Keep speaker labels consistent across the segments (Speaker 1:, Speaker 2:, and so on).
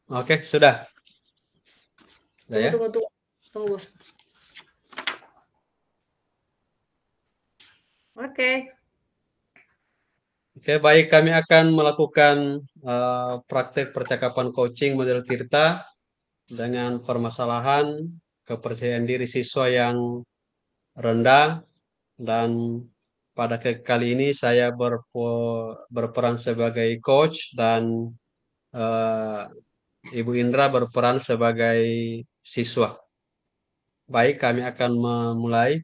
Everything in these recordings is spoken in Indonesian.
Speaker 1: Oke, sudah. Sudah
Speaker 2: Tunggu,
Speaker 1: ya.
Speaker 2: tunggu, tunggu. Tunggu. Oke.
Speaker 1: Oke, baik. Kami akan melakukan praktek percakapan coaching model Tirta dengan permasalahan kepercayaan diri siswa yang rendah dan pada kali ini saya berperan sebagai coach dan eh, Ibu Indra berperan sebagai siswa. Baik, kami akan memulai.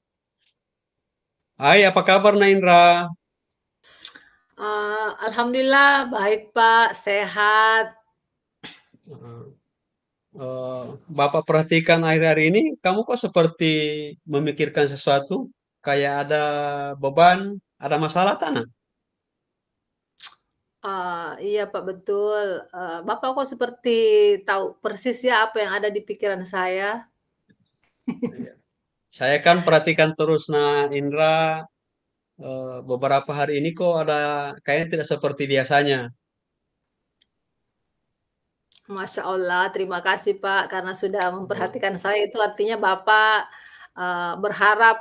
Speaker 1: Hai, apa kabar Naindra?
Speaker 2: Alhamdulillah, baik Pak, sehat.
Speaker 1: Eh, Bapak perhatikan akhir-akhir ini, kamu kok seperti memikirkan sesuatu, kayak ada beban, ada masalah tanah.
Speaker 2: Iya Pak, betul. Bapak kok seperti tahu persis ya apa yang ada di pikiran saya.
Speaker 1: Iya. Saya kan perhatikan terus, nah Indra beberapa hari ini kok ada kayaknya tidak seperti biasanya.
Speaker 2: Masya Allah, terima kasih Pak karena sudah
Speaker 1: Eh,
Speaker 2: memperhatikan saya. Itu artinya Bapak berharap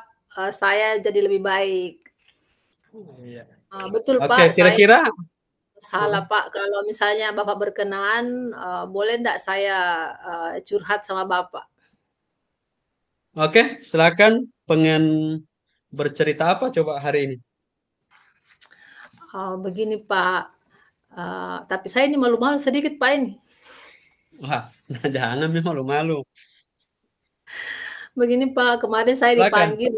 Speaker 2: saya jadi lebih baik.
Speaker 1: iya.
Speaker 2: Betul
Speaker 1: Oke,
Speaker 2: Pak, saya
Speaker 1: kira-kira,
Speaker 2: salah Pak. Kalau misalnya Bapak berkenan, boleh ndak saya curhat sama Bapak?
Speaker 1: oke, silakan. Pengen bercerita apa coba hari ini?
Speaker 2: Begini Pak, tapi saya ini malu-malu sedikit Pak ini.
Speaker 1: Wah, nah jangan malu-malu.
Speaker 2: Begini Pak, kemarin saya
Speaker 1: Silakan.
Speaker 2: dipanggil,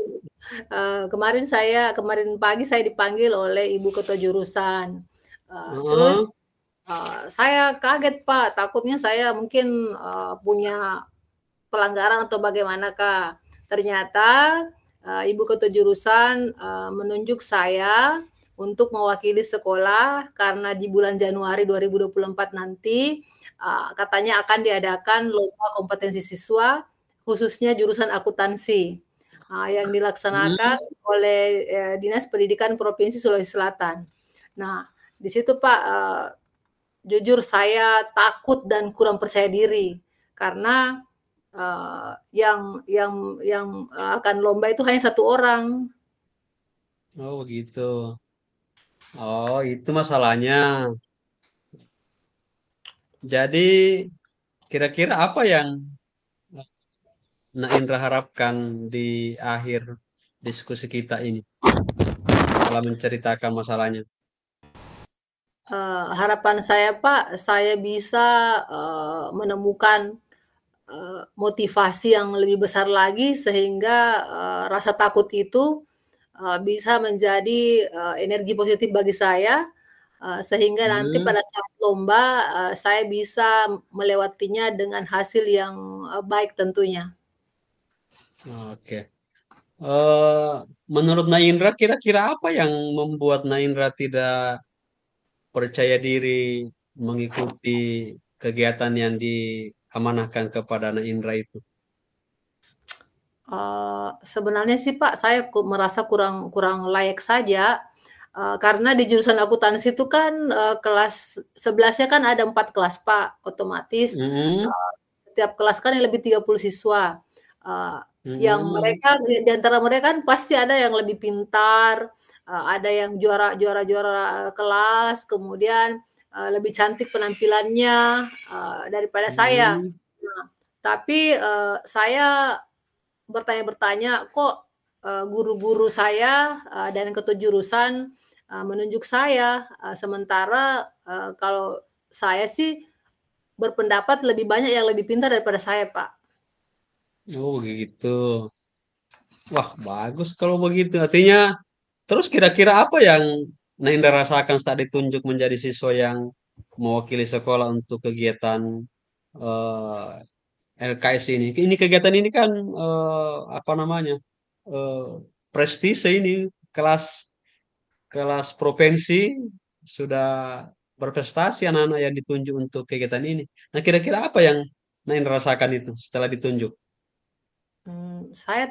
Speaker 2: kemarin pagi saya dipanggil oleh ibu ketua jurusan.
Speaker 1: Heeh.
Speaker 2: Terus, saya kaget Pak, takutnya saya mungkin, punya pelanggaran atau bagaimanakah. Ternyata, ibu ketua jurusan, menunjuk saya untuk mewakili sekolah karena di bulan Januari 2024 nanti, katanya akan diadakan lomba kompetensi siswa, khususnya jurusan akuntansi, yang dilaksanakan
Speaker 1: Hmm.
Speaker 2: oleh, Dinas Pendidikan Provinsi Sulawesi Selatan. Nah, di situ Pak, jujur saya takut dan kurang percaya diri karena yang akan lomba itu hanya satu orang.
Speaker 1: Oh begitu. Oh itu masalahnya. Jadi kira-kira apa yang Nak Indra harapkan di akhir diskusi kita ini setelah menceritakan masalahnya?
Speaker 2: Harapan saya Pak, saya bisa menemukan motivasi yang lebih besar lagi sehingga rasa takut itu bisa menjadi energi positif bagi saya, sehingga nanti
Speaker 1: Hmm,
Speaker 2: pada saat lomba, saya bisa melewatinya dengan hasil yang baik tentunya.
Speaker 1: oke. Eh, Menurut Naindra, kira-kira apa yang membuat Naindra tidak percaya diri mengikuti kegiatan yang diamanahkan kepada Naindra itu?
Speaker 2: Sebenarnya sih Pak, saya merasa kurang kurang layak saja, karena di jurusan akuntansi itu kan, kelas 11-nya kan ada 4 kelas Pak, otomatis,
Speaker 1: Hmm,
Speaker 2: setiap kelas kan yang lebih 30 siswa, eee, yang
Speaker 1: hmm,
Speaker 2: mereka di antara mereka kan pasti ada yang lebih pintar, ada yang juara kelas, kemudian, lebih cantik penampilannya, daripada saya.
Speaker 1: hmm.
Speaker 2: Nah, tapi, saya bertanya-bertanya, kok, guru-guru saya, dan ketua jurusan, menunjuk saya, sementara, kalau saya sih berpendapat lebih banyak yang lebih pintar daripada saya, Pak.
Speaker 1: Oh gitu. Wah, bagus kalau begitu. Artinya, terus kira-kira apa yang Nainda rasakan saat ditunjuk menjadi siswa yang mewakili sekolah untuk kegiatan eh, LKS ini? Ini kegiatan ini kan apa namanya? eh, Prestise ini, kelas kelas provinsi sudah berprestasi anak-anak yang ditunjuk untuk kegiatan ini. Nah, kira-kira apa yang Nainda rasakan itu setelah ditunjuk?
Speaker 2: Saya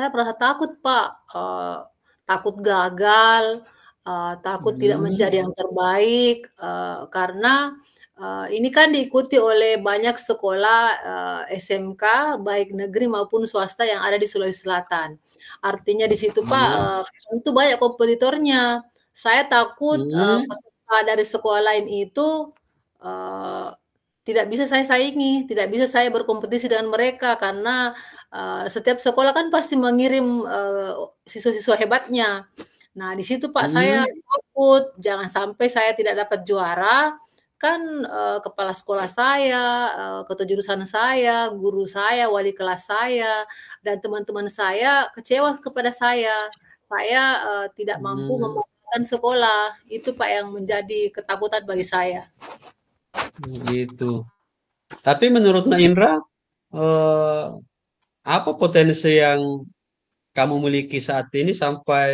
Speaker 2: merasa takut, Pak, takut gagal, takut tidak
Speaker 1: Hmm,
Speaker 2: menjadi yang terbaik, karena, Ini kan diikuti oleh banyak sekolah, SMK, baik negeri maupun swasta yang ada di Sulawesi Selatan. Artinya di situ, Pak,
Speaker 1: Mhm,
Speaker 2: tentu banyak kompetitornya. Saya takut,
Speaker 1: mhm,
Speaker 2: peserta dari sekolah lain itu, eee, tidak bisa saya saingi, tidak bisa saya berkompetisi dengan mereka karena, setiap sekolah kan pasti mengirim, siswa-siswa hebatnya. Nah, di situ, Pak, saya
Speaker 1: mhm,
Speaker 2: takut jangan sampai saya tidak dapat juara, kan, kepala sekolah saya, ketujurusan saya, guru saya, wali kelas saya, dan teman-teman saya kecewa kepada saya. Saya, tidak mampu
Speaker 1: mmm,
Speaker 2: membanggakan sekolah. Itu, Pak, yang menjadi ketakutan bagi saya.
Speaker 1: gitu. Tapi menurut Mbak Indra, eee, apa potensi yang kamu miliki saat ini sampai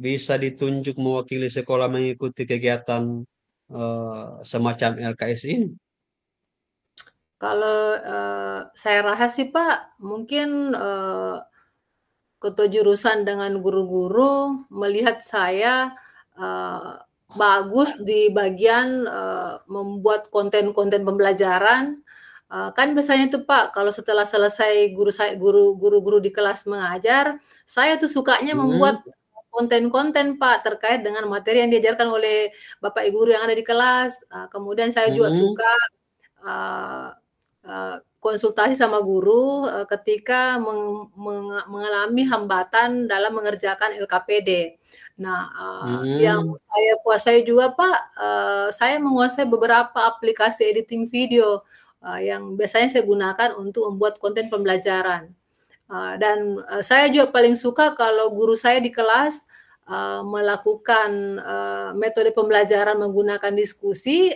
Speaker 1: bisa ditunjuk mewakili sekolah mengikuti kegiatan, semacam LKS ini?
Speaker 2: Kalau, saya rasa sih, Pak, mungkin, kejurusan dengan guru-guru melihat saya, eee, bagus di bagian, membuat konten-konten pembelajaran, kan biasanya tuh, Pak, kalau setelah selesai guru-guru di kelas mengajar, saya tuh sukanya membuat
Speaker 1: Mhm,
Speaker 2: konten-konten, Pak, terkait dengan materi yang diajarkan oleh bapak ibu guru yang ada di kelas, kemudian saya juga
Speaker 1: mhm,
Speaker 2: suka eee konsultasi sama guru, ketika mengalami hambatan dalam mengerjakan LKPD. Nah, yang
Speaker 1: mhm,
Speaker 2: saya kuasai juga, Pak, saya menguasai beberapa aplikasi editing video, yang biasanya saya gunakan untuk membuat konten pembelajaran. Dan, saya juga paling suka kalau guru saya di kelas, melakukan, metode pembelajaran menggunakan diskusi,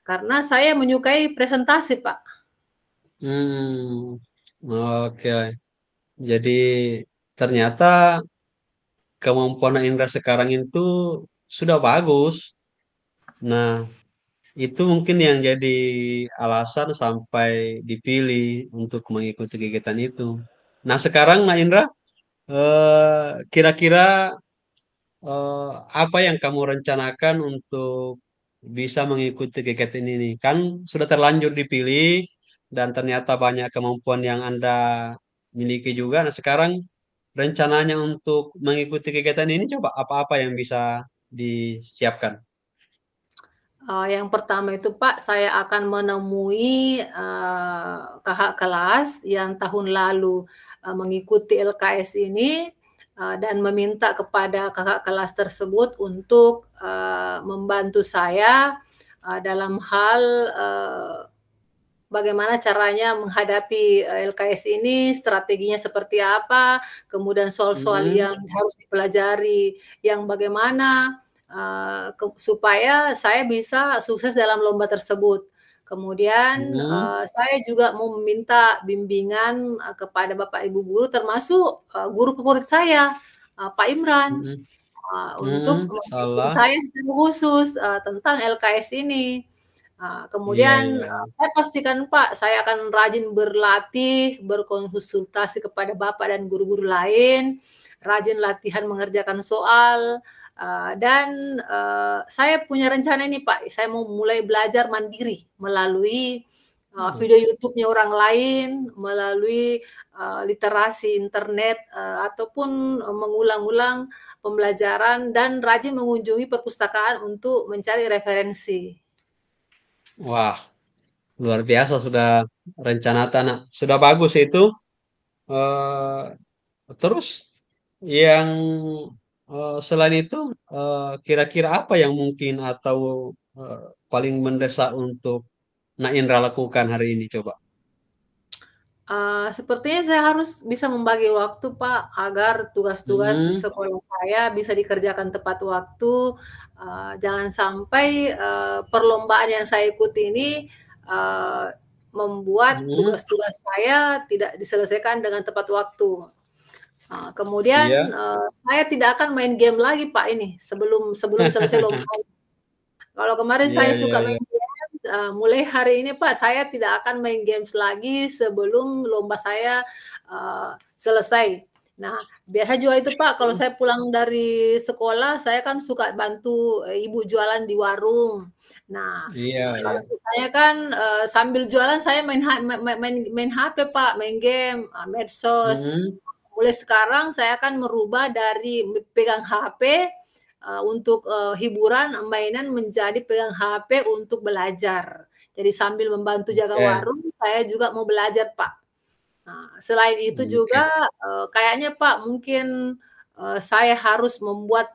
Speaker 2: karena saya menyukai presentasi, Pak.
Speaker 1: mmm, oke. Jadi ternyata kemampuan Indra sekarang itu sudah bagus. Nah, itu mungkin yang jadi alasan sampai dipilih untuk mengikuti kegiatan itu. Nah, sekarang Mbak Indra, kira-kira apa yang kamu rencanakan untuk bisa mengikuti kegiatan ini? Kan sudah terlanjur dipilih dan ternyata banyak kemampuan yang Anda miliki juga. Nah, sekarang rencananya untuk mengikuti kegiatan ini coba apa-apa yang bisa disiapkan?
Speaker 2: Yang pertama itu, Pak, saya akan menemui, kakak kelas yang tahun lalu, mengikuti LKS ini, dan meminta kepada kakak kelas tersebut untuk, membantu saya, dalam hal, bagaimana caranya menghadapi, LKS ini, strateginya seperti apa, kemudian soal-soal
Speaker 1: Mhm,
Speaker 2: yang harus dipelajari yang bagaimana, supaya saya bisa sukses dalam lomba tersebut. Kemudian,
Speaker 1: mhm,
Speaker 2: saya juga mau meminta bimbingan, kepada bapak ibu guru termasuk, guru favorit saya, Pak Imran,
Speaker 1: mhm,
Speaker 2: untuk
Speaker 1: mhm,
Speaker 2: membimbing
Speaker 1: salah.
Speaker 2: saya secara khusus, tentang LKS ini.
Speaker 1: Iya,
Speaker 2: Kemudian,
Speaker 1: iya, iya.
Speaker 2: saya pastikan, Pak, saya akan rajin berlatih, berkonsultasi kepada bapak dan guru-guru lain, rajin latihan mengerjakan soal, dan, saya punya rencana ini, Pak, saya mau mulai belajar mandiri melalui,
Speaker 1: Mmm,
Speaker 2: video YouTube-nya orang lain, melalui, literasi internet, ataupun, mengulang-ulang pembelajaran dan rajin mengunjungi perpustakaan untuk mencari referensi.
Speaker 1: wah, luar biasa sudah rencana Tanah, sudah bagus itu, eee, terus yang, selain itu, kira-kira apa yang mungkin atau, paling mendesak untuk Nak Indra lakukan hari ini coba?
Speaker 2: Sepertinya saya harus bisa membagi waktu, Pak, agar tugas-tugas di
Speaker 1: Mhm,
Speaker 2: sekolah saya bisa dikerjakan tepat waktu, jangan sampai, perlombaan yang saya ikuti ini, eee, membuat
Speaker 1: mhm,
Speaker 2: tugas-tugas saya tidak diselesaikan dengan tepat waktu. Kemudian,
Speaker 1: iya,
Speaker 2: saya tidak akan main game lagi, Pak, ini sebelum sebelum selesai lomba. Kalau kemarin
Speaker 1: iya,
Speaker 2: saya
Speaker 1: iya,
Speaker 2: suka
Speaker 1: iya,
Speaker 2: main games, mulai hari ini, Pak, saya tidak akan main games lagi sebelum lomba saya, selesai. Nah, biasa juga itu Pak, kalau saya pulang dari sekolah, saya kan suka bantu, ibu jualan di warung. Nah,
Speaker 1: Iya,
Speaker 2: kalau
Speaker 1: iya.
Speaker 2: saya kan, sambil jualan saya main main HP Pak, main game, medsos.
Speaker 1: Mhm.
Speaker 2: Mulai sekarang saya akan merubah dari pegang HP, untuk, hiburan, mainan menjadi pegang HP untuk belajar. Jadi sambil membantu jaga
Speaker 1: Oke,
Speaker 2: warung, saya juga mau belajar Pak. Nah, selain itu
Speaker 1: oke.
Speaker 2: juga, kayaknya Pak mungkin, saya harus membuat,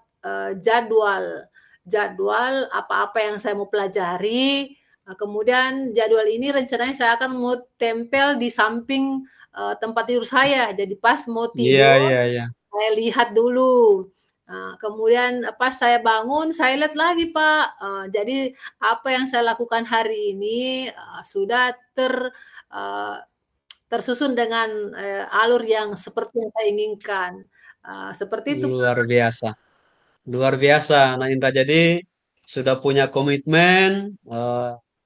Speaker 2: jadwal jadwal apa-apa yang saya mau pelajari, kemudian jadwal ini rencananya saya akan mau tempel di samping, tempat tidur saya. Jadi pas mau
Speaker 1: Iya,
Speaker 2: tidur,
Speaker 1: iya, iya.
Speaker 2: saya lihat dulu. Kemudian pas saya bangun, saya lihat lagi Pak. Jadi apa yang saya lakukan hari ini, sudah eee tersusun dengan, alur yang seperti yang saya inginkan, seperti itu, Pak.
Speaker 1: Luar biasa. Luar biasa. Nah, Indra, jadi sudah punya komitmen,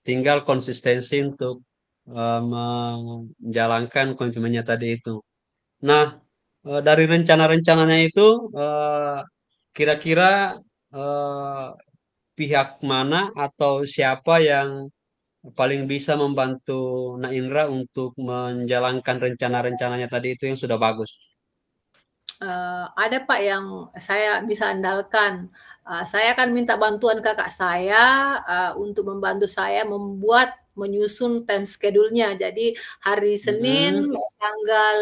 Speaker 1: tinggal konsistensi untuk menjalankan komitmennya tadi itu. Nah, dari rencana-rencananya itu, kira-kira eh, pihak mana atau siapa yang paling bisa membantu Nak Indra untuk menjalankan rencana-rencananya tadi itu yang sudah bagus?
Speaker 2: Ada Pak yang saya bisa andalkan. Saya akan minta bantuan kakak saya, untuk membantu saya menyusun time schedule-nya. Jadi hari Senin
Speaker 1: Mhm.
Speaker 2: tanggal,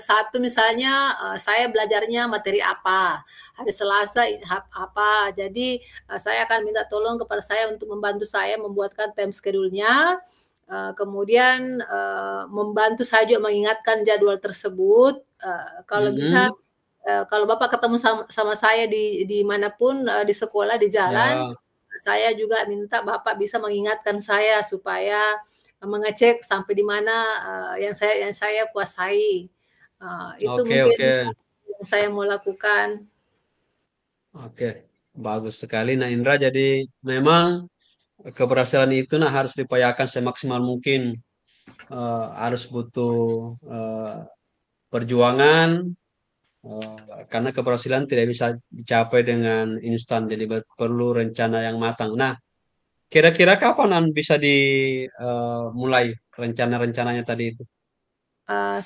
Speaker 2: 1 misalnya, saya belajarnya materi apa, hari Selasa apa. Jadi, saya akan minta tolong kepada saya untuk membantu saya membuatkan time schedule-nya, kemudian, membantu saya juga mengingatkan jadwal tersebut, kalau bisa,
Speaker 1: Mhm.
Speaker 2: kalau Bapak ketemu sama saya di manapun, di sekolah, di jalan,
Speaker 1: Ya,
Speaker 2: saya juga minta Bapak bisa mengingatkan saya supaya mengecek sampai di mana, yang saya kuasai. Itu
Speaker 1: oke,
Speaker 2: mungkin
Speaker 1: oke.
Speaker 2: yang saya mau lakukan.
Speaker 1: Oke, bagus sekali. Nah, Indra, jadi memang keberhasilan itu nah harus diupayakan semaksimal mungkin. Harus butuh eh, perjuangan, karena keberhasilan tidak bisa dicapai dengan instan. Jadi perlu rencana yang matang. Nah, kira-kira kapan bisa dimulai rencana-rencananya tadi itu?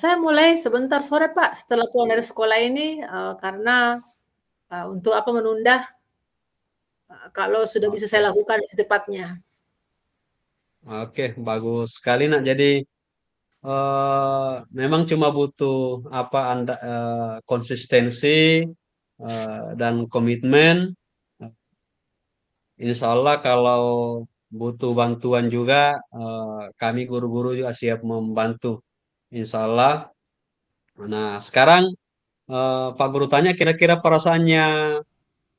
Speaker 2: Saya mulai sebentar sore, Pak, setelah pulang dari sekolah ini, karena, untuk apa menunda, kalau sudah bisa saya
Speaker 1: Oke,
Speaker 2: lakukan secepatnya.
Speaker 1: oke, bagus sekali, nak. Jadi memang cuma butuh apa Anda konsistensi dan komitmen. Insya Allah kalau butuh bantuan juga, kami guru-guru juga siap membantu. Insya Allah. Nah, sekarang Pak Guru tanya kira-kira perasaannya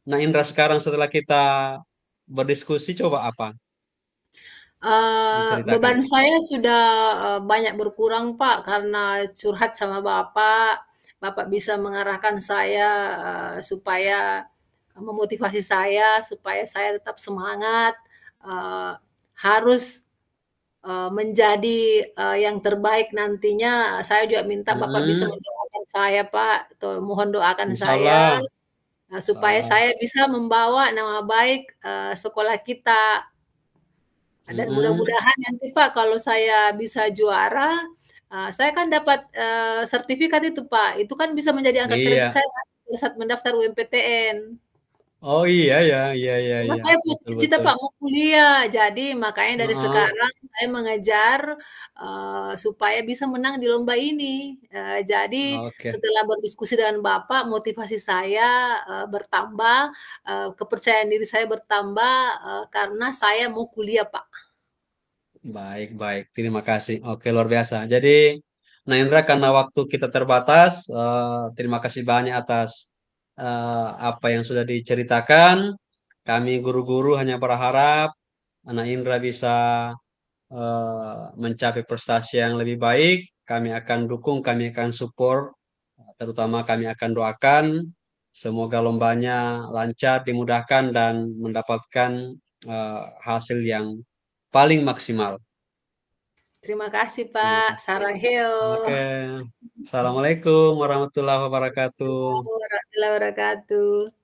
Speaker 1: Nah Indra sekarang setelah kita berdiskusi coba apa? Diceritakan.
Speaker 2: Beban saya sudah, banyak berkurang, Pak, karena curhat sama Bapak. Bapak bisa mengarahkan saya, supaya memotivasi saya, supaya saya tetap semangat, eee, harus, menjadi, yang terbaik nantinya. Saya juga minta Bapak bisa
Speaker 1: Hmm,
Speaker 2: mendoakan saya, Pak, mohon doakan
Speaker 1: insya
Speaker 2: saya,
Speaker 1: Allah.
Speaker 2: supaya
Speaker 1: eh,
Speaker 2: saya bisa membawa nama baik, sekolah kita. Dan
Speaker 1: mm,
Speaker 2: mudah-mudahan nanti Pak kalau saya bisa juara, saya kan dapat, sertifikat itu Pak, itu kan bisa menjadi angka kredit
Speaker 1: iya.
Speaker 2: saya pada saat mendaftar UMPTN.
Speaker 1: Oh iya ya, iya iya
Speaker 2: Karena
Speaker 1: iya.
Speaker 2: saya punya
Speaker 1: Betul
Speaker 2: cita-cita
Speaker 1: betul.
Speaker 2: Pak mau kuliah, jadi makanya dari
Speaker 1: Heeh,
Speaker 2: sekarang saya mengejar, supaya bisa menang di lomba ini. Jadi
Speaker 1: oke,
Speaker 2: setelah berdiskusi dengan Bapak, motivasi saya, bertambah, kepercayaan diri saya bertambah, karena saya mau kuliah Pak.
Speaker 1: baik baik. Terima kasih. Oke luar biasa. Jadi, nah Indra karena waktu kita terbatas, terima kasih banyak atas apa yang sudah diceritakan. Kami guru-guru hanya berharap anak Indra bisa mencapai prestasi yang lebih baik, kami akan dukung, kami akan support, terutama kami akan doakan semoga lombanya lancar, dimudahkan, dan mendapatkan hasil yang paling maksimal.
Speaker 2: Terima kasih
Speaker 1: Iya.
Speaker 2: Pak, saraheo.
Speaker 1: Oke. Assalamualaikum warahmatullahi wabarakatuh.
Speaker 2: Warahmatullahi wabarakatuh.